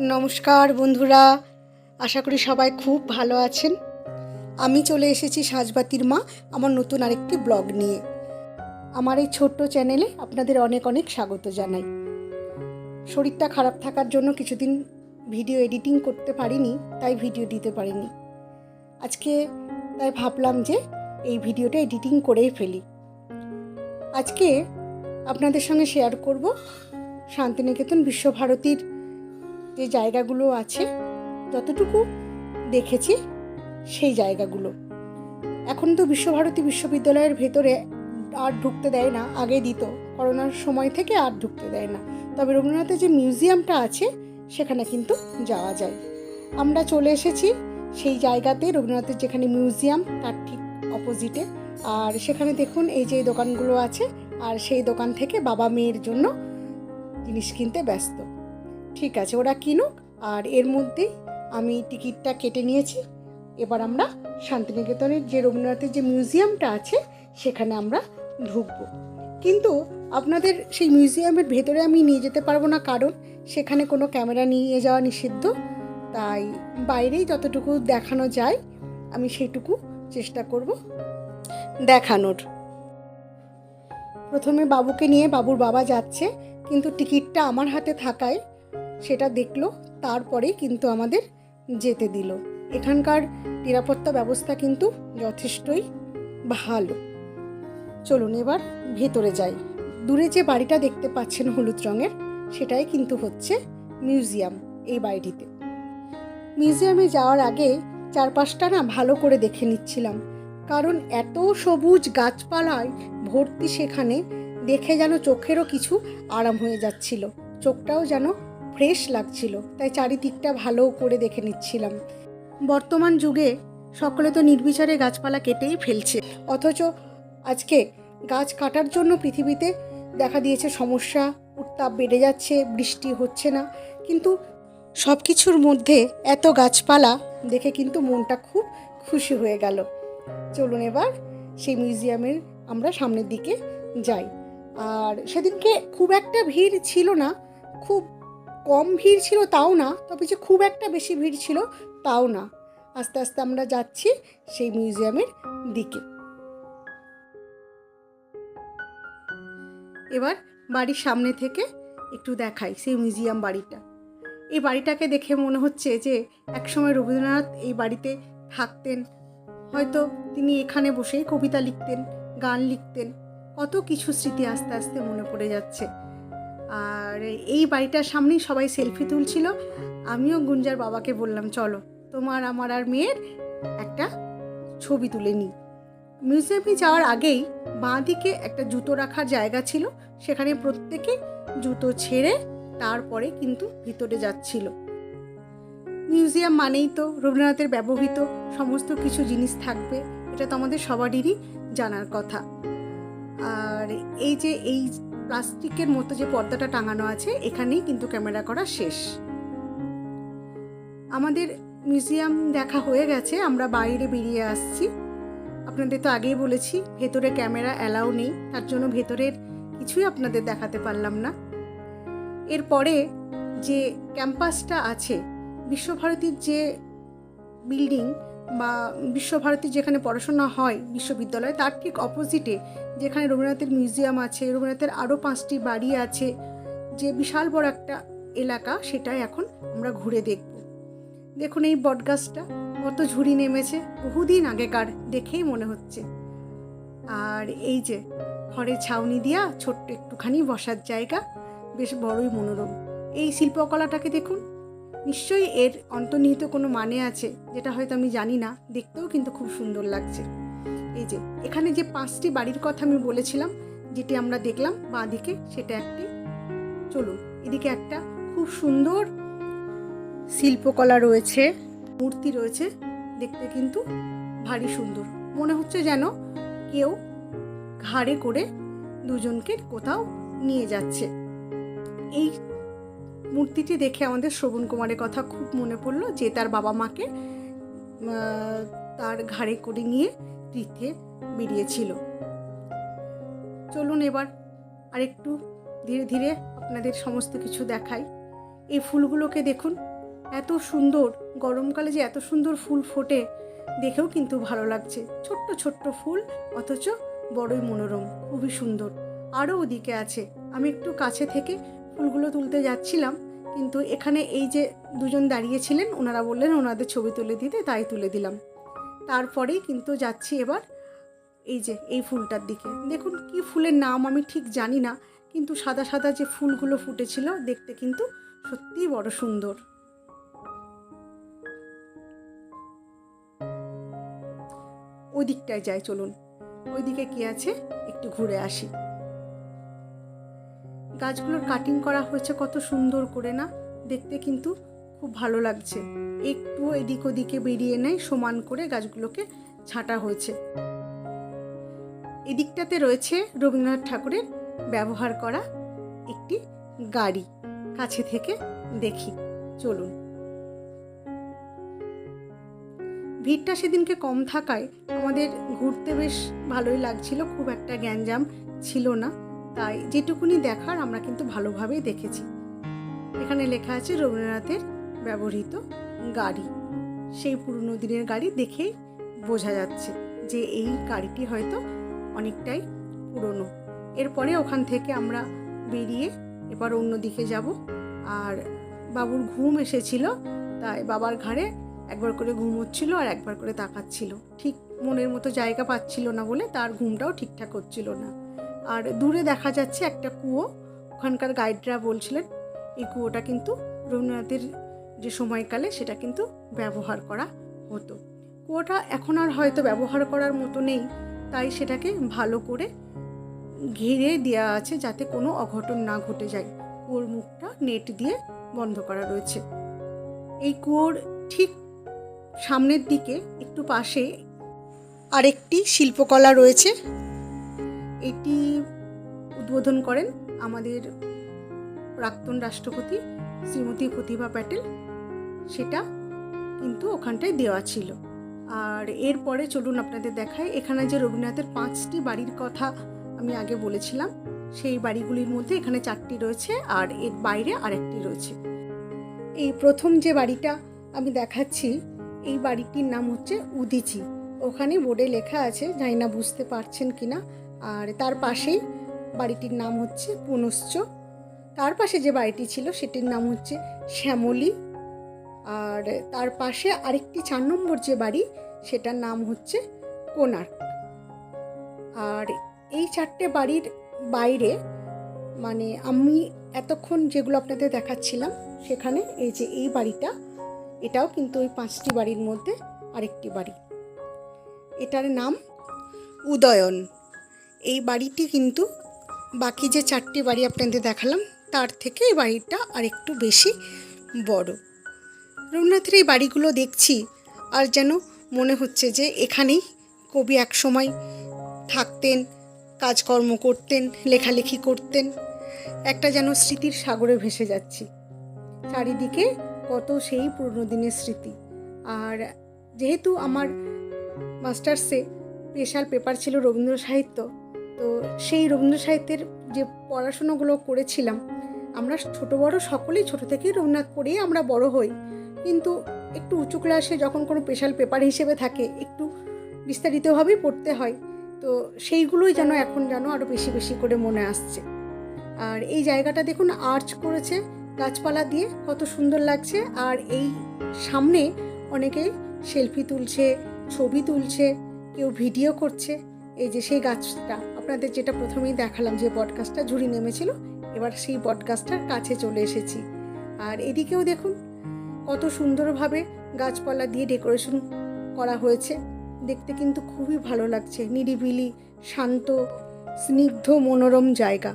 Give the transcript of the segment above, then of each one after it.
নমস্কার বন্ধুরা, আশা করি সবাই খুব ভালো আছেন। আমি চলে এসেছি সাজবাতির মা আমার নতুন আরেকটি ব্লগ নিয়ে। আমার এই ছোট্ট চ্যানেলে আপনাদের অনেক অনেক স্বাগত জানাই। শরীরটা খারাপ থাকার জন্য কিছুদিন ভিডিও এডিটিং করতে পারিনি, তাই ভিডিও দিতে পারিনি। আজকে তাই ভাবলাম যে এই ভিডিওটা এডিটিং করেই ফেলি। আজকে আপনাদের সঙ্গে শেয়ার করব শান্তিনিকেতন বিশ্বভারতীর যে জায়গাগুলো আছে, যতটুকু দেখেছি সেই জায়গাগুলো। এখন তো বিশ্বভারতী বিশ্ববিদ্যালয়ের ভেতরে আর ঢুকতে দেয় না, আগে দিত, করোনার সময় থেকে আর ঢুকতে দেয় না। তবে রবীন্দ্রনাথের যে মিউজিয়ামটা আছে সেখানে কিন্তু যাওয়া যায়। আমরা চলে এসেছি সেই জায়গাতে, রবীন্দ্রনাথের যেখানে মিউজিয়াম তার ঠিক অপোজিটে। আর সেখানে দেখুন এই যে দোকানগুলো আছে, আর সেই দোকান থেকে বাবা মেয়ের জন্য জিনিস কিনতে ব্যস্ত। ঠিক আছে, ওরা কিনুক। আর এর মধ্যেই আমি টিকিটটা কেটে নিয়েছি। এবার আমরা শান্তিনিকেতনের যে রবীন্দ্রনাথের যে মিউজিয়ামটা আছে সেখানে আমরা ঢুকবো। কিন্তু আপনাদের সেই মিউজিয়ামের ভেতরে আমি নিয়ে যেতে পারবো না, কারণ সেখানে কোনো ক্যামেরা নিয়ে যাওয়া নিষিদ্ধ। তাই বাইরেই যতটুকু দেখানো যায় আমি সেইটুকু চেষ্টা করব দেখানোর। প্রথমে বাবুকে নিয়ে, বাবুর বাবা যাচ্ছে, কিন্তু টিকিটটা আমার হাতে থাকায় সেটা দেখলো, তারপরেই কিন্তু আমাদের যেতে দিল। এখানকার নিরাপত্তা ব্যবস্থা কিন্তু যথেষ্টই ভালো। চলুন এবার ভেতরে যাই। দূরে যে বাড়িটা দেখতে পাচ্ছেন হলুদ রঙের, সেটাই কিন্তু হচ্ছে মিউজিয়াম। এই বাড়িটিতে মিউজিয়ামে যাওয়ার আগে চারপাশটা না ভালো করে দেখে নিচ্ছিলাম, কারণ এত সবুজ গাছপালায় ভর্তি সেখানে, দেখে যেন চোখেরও কিছু আরাম হয়ে যাচ্ছিল, চোখটাও যেন ফ্রেশ লাগছিল। তাই চারিদিকটা ভালো করে দেখে নিচ্ছিলাম। বর্তমান যুগে সকলে তো নির্বিচারে গাছপালা কেটেই ফেলছে, অথচ আজকে গাছ কাটার জন্য পৃথিবীতে দেখা দিয়েছে সমস্যা, উত্তাপ বেড়ে যাচ্ছে, বৃষ্টি হচ্ছে না। কিন্তু সব কিছুর মধ্যে এত গাছপালা দেখে কিন্তু মনটা খুব খুশি হয়ে গেল। চলুন এবার সেই মিউজিয়ামের আমরা সামনের দিকে যাই। আর সেদিনকে খুব একটা ভিড় ছিল না, খুব কম ভিড় ছিল তাও না, তবে যে খুব একটা বেশি ভিড় ছিল তাও না। আস্তে আস্তে আমরা যাচ্ছি সেই মিউজিয়ামের দিকে। এবার বাড়ির সামনে থেকে একটু দেখাই সেই মিউজিয়াম বাড়িটা। এই বাড়িটাকে দেখে মনে হচ্ছে যে একসময় রবীন্দ্রনাথ এই বাড়িতে থাকতেন, হয়তো তিনি এখানে বসেই কবিতা লিখতেন, গান লিখতেন। কত কিছু স্মৃতি আস্তে আস্তে মনে পড়ে যাচ্ছে। আর এই বাড়িটার সামনেই সবাই সেলফি তুলছিল। আমিও গুঞ্জার বাবাকে বললাম, চলো তোমার আমার আর মেয়ের একটা ছবি তুলে নিই। মিউজিয়ামে যাওয়ার আগেই বাঁ দিকে একটা জুতো রাখার জায়গা ছিল, সেখানে প্রত্যেকে জুতো ছেড়ে তারপরে কিন্তু ভিতরে যাচ্ছিল। মিউজিয়াম মানেই তো রবীন্দ্রনাথের ব্যবহৃত সমস্ত কিছু জিনিস থাকবে, এটা তো আমাদের সবারই জানার কথা। আর এই যে এই প্লাস্টিকের মতো যে পর্দাটা টাঙানো আছে, এখানেই কিন্তু ক্যামেরা করা শেষ। আমাদের মিউজিয়াম দেখা হয়ে গেছে, আমরা বাইরে বেরিয়ে আসছি। আপনাদের তো আগেই বলেছি ভেতরে ক্যামেরা অ্যালাউ নেই, তার জন্য ভেতরের কিছুই আপনাদের দেখাতে পারলাম না। এরপরে যে ক্যাম্পাসটা আছে, বিশ্বভারতীর যে বিল্ডিং বা বিশ্বভারতীর যেখানে পড়াশোনা হয় বিশ্ববিদ্যালয়, তার ঠিক অপোজিটে যেখানে রবীন্দ্রনাথের মিউজিয়াম আছে, রবীন্দ্রনাথের আরও 5টি বাড়ি আছে, যে বিশাল বড় একটা এলাকা, সেটাই এখন আমরা ঘুরে দেখব। দেখুন এই বটগাছটা কত ঝুড়ি নেমেছে, বহুদিন আগেকার দেখেই মনে হচ্ছে। আর এই যে খড়ের ছাউনি দিয়া ছোট্ট একটুখানি বসার জায়গা, বেশ বড়ই মনোরম। এই শিল্পকলাটাকে দেখুন, নিশ্চয়ই এর অন্তর্নিহিত কোনো মানে আছে, যেটা হয়তো আমি জানি না, দেখতেও কিন্তু খুব সুন্দর লাগছে। এই যে এখানে যে 5টি বাড়ির কথা আমি বলেছিলাম, যেটি আমরা দেখলাম বাঁ দিকে, সেটা একটি। চলুন এদিকে একটা খুব সুন্দর শিল্পকলা রয়েছে, মূর্তি রয়েছে, দেখতে কিন্তু ভারী সুন্দর। মনে হচ্ছে যেন কেউ ঘাড়ে করে দুজনকে কোথাও নিয়ে যাচ্ছে। এই মূর্তিটি দেখে আমাদের শ্রবণ কুমারের কথা খুব মনে পড়লো, যে তার বাবা মাকে তার ঘাড়ে করে নিয়ে তীর্থে বেরিয়েছিল। চলুন এবার আরেকটু ধীরে ধীরে আপনাদের সমস্ত কিছু দেখাই। এই ফুলগুলোকে দেখুন, এত সুন্দর, গরমকালে যে এত সুন্দর ফুল ফোটে দেখেও কিন্তু ভালো লাগছে। ছোট্ট ছোট্ট ফুল, অথচ বড়ই মনোরম, খুবই সুন্দর। আরও ওদিকে আছে। আমি একটু কাছে থেকে ফুলগুলো তুলতে যাচ্ছিলাম, কিন্তু এখানে এই যে দুজন দাঁড়িয়েছিলেন, ওনারা বললেন ওনাদের ছবি তুলে দিতে, তাই তুলে দিলাম। তারপরেই কিন্তু যাচ্ছি এবার এই যে এই ফুলটার দিকে। দেখুন কি ফুলের নাম আমি ঠিক জানি না, কিন্তু সাদা সাদা যে ফুলগুলো ফুটেছিল দেখতে কিন্তু সত্যিই বড় সুন্দর। ওই দিকটায় যাই, চলুন। ওইদিকে কি আছে একটু ঘুরে আসি। গাছগুলোর কাটিং করা হয়েছে কত সুন্দর করে না, দেখতে কিন্তু খুব ভালো লাগছে। একটু এদিক ওদিকে বেরিয়ে নেয়, সমান করে গাছগুলোকে ছাঁটা হয়েছে। এদিকটাতে রয়েছে রবীন্দ্রনাথ ঠাকুরের ব্যবহার করা একটি গাড়ি। কাছে থেকে দেখি, চলুন। ভিড়টা সেদিনকে কম থাকায় আমাদের ঘুরতে বেশ ভালোই লাগছিল, খুব একটা গ্যাঞ্জাম ছিল না। তাই যেটুকুনি দেখার আমরা কিন্তু ভালোভাবেই দেখেছি। এখানে লেখা আছে রবীন্দ্রনাথের ব্যবহৃত গাড়ি। সেই পুরনো দিনের গাড়ি দেখেই বোঝা যাচ্ছে যে এই গাড়িটি হয়তো অনেকটাই পুরনো। এরপরে ওখান থেকে আমরা বেরিয়ে এবার অন্য দিকে যাব। আর বাবুর ঘুম এসেছিল, তাই বাবার ঘাড়ে একবার করে ঘুম হচ্ছিল আর একবার করে তাকাচ্ছিল। ঠিক মনের মতো জায়গা পাচ্ছিল না বলে তার ঘুমটাও ঠিকঠাক হচ্ছিল না। আর দূরে দেখা যাচ্ছে একটা কুয়ো। ওখানকার গাইডরা বলছিলেন এই কুয়োটা কিন্তু রবীন্দ্রনাথের যে সময়কালে সেটা কিন্তু ব্যবহার করা হতো। কুয়োটা এখন আর হয়তো ব্যবহার করার মতো নেই, তাই সেটাকে ভালো করে ঘিরে দেওয়া আছে যাতে কোনো অঘটন না ঘটে যায়। কুয়োর মুখটা নেট দিয়ে বন্ধ করা রয়েছে। এই কুয়োর ঠিক সামনের দিকে একটু পাশে আরেকটি শিল্পকলা রয়েছে। এটি উদ্বোধন করেন আমাদের প্রাক্তন রাষ্ট্রপতি শ্রীমতী প্রতিভা প্যাটেল। সেটা কিন্তু ওখানটায় দেওয়া ছিল। আর এরপরে চলুন আপনাদের দেখায়, এখানে যে রবীন্দ্রনাথের 5টি বাড়ির কথা আমি আগে বলেছিলাম, সেই বাড়িগুলির মধ্যে এখানে 4টি রয়েছে আর এর বাইরে আরেকটি রয়েছে। এই প্রথম যে বাড়িটা আমি দেখাচ্ছি, এই বাড়িটির নাম হচ্ছে উদিচি। ওখানে বোর্ডে লেখা আছে, জানি না বুঝতে পারছেন কিনা। আর তার পাশেই বাড়িটির নাম হচ্ছে পুনশ্চ। তার পাশে যে বাড়িটি ছিল সেটির নাম হচ্ছে শ্যামলী। আর তার পাশে আরেকটি 4 নম্বর যে বাড়ি, সেটার নাম হচ্ছে কোণার্ক। আর এই 4টে বাড়ির বাইরে, মানে আমি এতক্ষণ যেগুলো আপনাদের দেখাচ্ছিলাম সেখানে এই যে এই বাড়িটা, এটাও কিন্তু ওই 5টি বাড়ির মধ্যে আরেকটি বাড়ি। এটার নাম উদয়ন। এই বাড়িটি কিন্তু বাকি যে 4টি বাড়ি আপনাদের দেখালাম তার থেকে এই বাড়িটা আরেকটু বেশি বড়। রবীন্দ্রনাথের এই বাড়িগুলো দেখছি আর যেন মনে হচ্ছে যে এখানেই কবি একসময় থাকতেন, কাজকর্ম করতেন, লেখালেখি করতেন। একটা যেন স্মৃতির সাগরে ভেসে যাচ্ছি। চারিদিকে কত সেই পুরনো দিনের স্মৃতি। আর যেহেতু আমার মাস্টার্সে স্পেশাল পেপার ছিল রবীন্দ্র সাহিত্য, তো সেই রবীন্দ্র সাহিত্যের যে পড়াশোনাগুলো করেছিলাম, আমরা ছোট বড় সকলেই ছোট থেকেই রবীন্দ্রনাথ পড়েই আমরা বড় হই। কিন্তু একটু উঁচু ক্লাসে যখন কোনো স্পেশাল পেপার হিসেবে থাকে, একটু বিস্তারিতভাবেই পড়তে হয়। তো সেইগুলোই যেন এখন যেন আরও বেশি বেশি করে মনে আসছে। আর এই জায়গাটা দেখুন আর্চ করেছে গাছপালা দিয়ে, কত সুন্দর লাগছে। আর এই সামনে অনেকেই সেলফি তুলছে, ছবি তুলছে, কেউ ভিডিও করছে। এই যে সেই গাছটা আপনাদের যেটা প্রথমেই দেখালাম, যে বটগাছটা ঝুড়ি নেমেছিল, এবার সেই বটগাছটার কাছে চলে এসেছি। আর এদিকেও দেখুন কত সুন্দরভাবে গাছপালা দিয়ে ডেকোরেশন করা হয়েছে। দেখতে কিন্তু খুবই ভালো লাগছে, নিরিবিলি, শান্ত, স্নিগ্ধ, মনোরম জায়গা।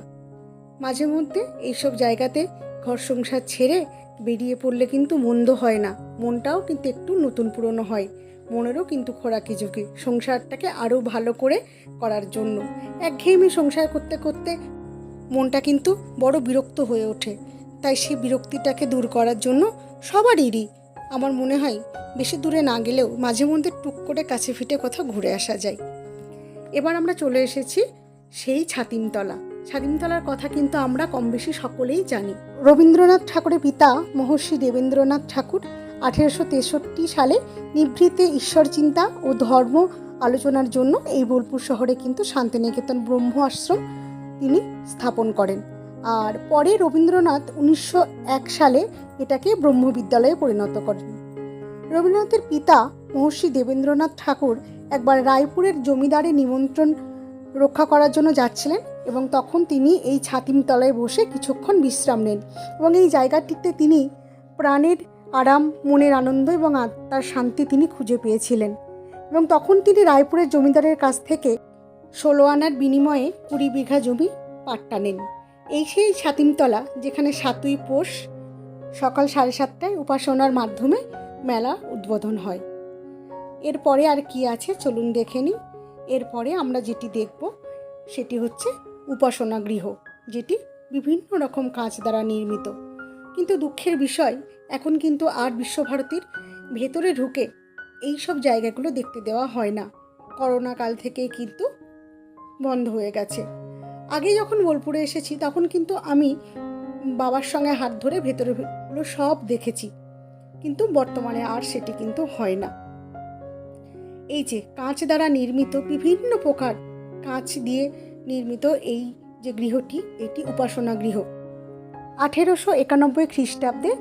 মাঝে মধ্যে এইসব জায়গাতে ঘর সংসার ছেড়ে বেরিয়ে পড়লে কিন্তু মন্দ হয় না, মনটাও কিন্তু একটু নতুন পুরনো হয়, মনেরও কিন্তু খোরাকি জোগে সংসারটাকে আরও ভালো করে করার জন্য। একঘেয়েমি সংসার করতে করতে মনটা কিন্তু বড় বিরক্ত হয়ে ওঠে। তাই সেই বিরক্তিটাকে দূর করার জন্য সবারই আমার মনে হয় বেশি দূরে না গেলেও মাঝে মধ্যে টুক করে কাছে ফিটে কোথাও ঘুরে আসা যায়। এবার আমরা চলে এসেছি সেই ছাতিমতলা। স্বাধীনতলার কথা কিন্তু আমরা কম বেশি সকলেই জানি। রবীন্দ্রনাথ ঠাকুরের পিতা মহর্ষি দেবেন্দ্রনাথ ঠাকুর 1863 সালে নিভৃতে ঈশ্বর চিন্তা ও ধর্ম আলোচনার জন্য এই বোলপুর শহরে কিন্তু শান্তিনিকেতন ব্রহ্ম আশ্রম তিনি স্থাপন করেন। আর পরে রবীন্দ্রনাথ 1901 সালে এটাকে ব্রহ্মবিদ্যালয়ে পরিণত করেন। রবীন্দ্রনাথের পিতা মহর্ষি দেবেন্দ্রনাথ ঠাকুর একবার রায়পুরের জমিদারের নিমন্ত্রণ রক্ষা করার জন্য যাচ্ছিলেন এবং তখন তিনি এই ছাতিমতলায় বসে কিছুক্ষণ বিশ্রাম নেন এবং এই জায়গাটিতে তিনি প্রাণের আরাম, মনের আনন্দ এবং আত্মার শান্তি তিনি খুঁজে পেয়েছিলেন এবং তখন তিনি রায়পুরের জমিদারের কাছ থেকে 16 আনার বিনিময়ে 20 বিঘা জমি পাট্টা নেন। এই সেই ছাতিমতলা যেখানে 7ই পৌষ সকাল 7:30টায় উপাসনার মাধ্যমে মেলা উদ্বোধন হয়। এরপরে আর কি আছে চলুন দেখে নিই। এরপরে আমরা যেটি দেখব সেটি হচ্ছে উপাসনা গৃহ, যেটি বিভিন্ন রকম কাঁচ দ্বারা নির্মিত। কিন্তু দুঃখের বিষয় এখন কিন্তু আর বিশ্বভারতীর ভেতরে ঢুকে এই সব জায়গাগুলো দেখতে দেওয়া হয় না। করোনা কাল থেকে কিন্তু বন্ধ হয়ে গেছে। আগে যখন বোলপুরে এসেছি তখন কিন্তু আমি বাবার সঙ্গে হাত ধরে ভেতরেগুলো সব দেখেছি, কিন্তু বর্তমানে আর সেটি কিন্তু হয় না। এই যে কাঁচ দ্বারা নির্মিত বিভিন্ন প্রকার কাঁচ দিয়ে নির্মিত এই যে গৃহটি, এটি উপাসনা গৃহ। 1891 খ্রিস্টাব্দে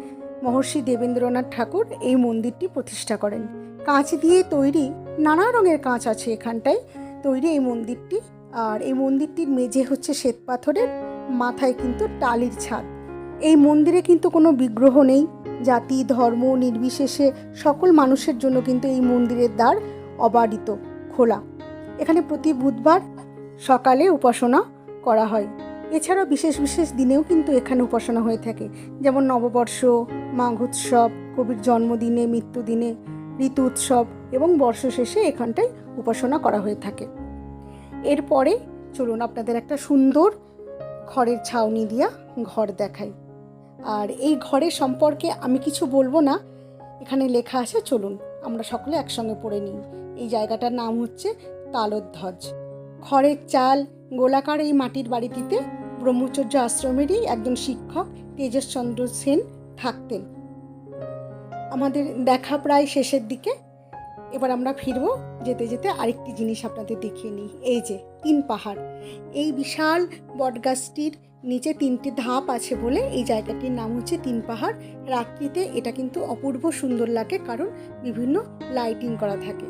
মহর্ষি দেবেন্দ্রনাথ ঠাকুর এই মন্দিরটি প্রতিষ্ঠা করেন। কাঁচ দিয়ে তৈরি নানা রঙের কাঁচ আছে এখানটায় তৈরি এই মন্দিরটি। আর এই মন্দিরটির মেঝে হচ্ছে শ্বেত পাথরের, মাথায় কিন্তু টালির ছাদ। এই মন্দিরে কিন্তু কোনো বিগ্রহ নেই। জাতি ধর্ম নির্বিশেষে সকল মানুষের জন্য কিন্তু এই মন্দিরের দ্বার অবারিত খোলা। এখানে প্রতি বুধবার সকালে উপাসনা করা হয়। এছাড়াও বিশেষ বিশেষ দিনেও কিন্তু এখানে উপাসনা হয়ে থাকে, যেমন নববর্ষ, মাঘ উৎসব, কবির জন্মদিনে, মৃত্যুদিনে, ঋতু উৎসব এবং বর্ষ শেষে এখানটায় উপাসনা করা হয়ে থাকে। এরপরে চলুন আপনাদের একটা সুন্দর খড়ের ছাউনি দিয়া ঘর দেখাই। আর এই ঘরের সম্পর্কে আমি কিছু বলবো না, এখানে লেখা আছে, চলুন আমরা সকলে একসঙ্গে পড়ে নিই। এই জায়গাটার নাম হচ্ছে তালধ্বজ। খড়ের চাল গোলাকার এই মাটির বাড়িটিতে ব্রহ্মচর্য আশ্রমেরই একজন শিক্ষক তেজসচন্দ্র সেন থাকতেন। আমাদের দেখা প্রায় শেষের দিকে। এবার আমরা ফিরবো। যেতে যেতে আরেকটি জিনিস আপনাদের দেখিয়ে নিই। এই যে 3 পাহাড়, এই বিশাল বটগাছটির নিচে 3টি ধাপ আছে বলে এই জায়গাটির নাম হচ্ছে 3 পাহাড়। রাত্রিতে এটা কিন্তু অপূর্ব সুন্দর লাগে, কারণ বিভিন্ন লাইটিং করা থাকে।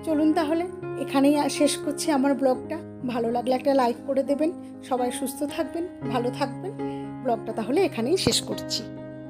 চলুন তাহলে এখানেই শেষ করছি আমার ব্লগটা। ভালো লাগলে একটা লাইক করে দেবেন। সবাই সুস্থ থাকবেন, ভালো থাকবেন। ব্লগটা তাহলে এখানেই শেষ করছি।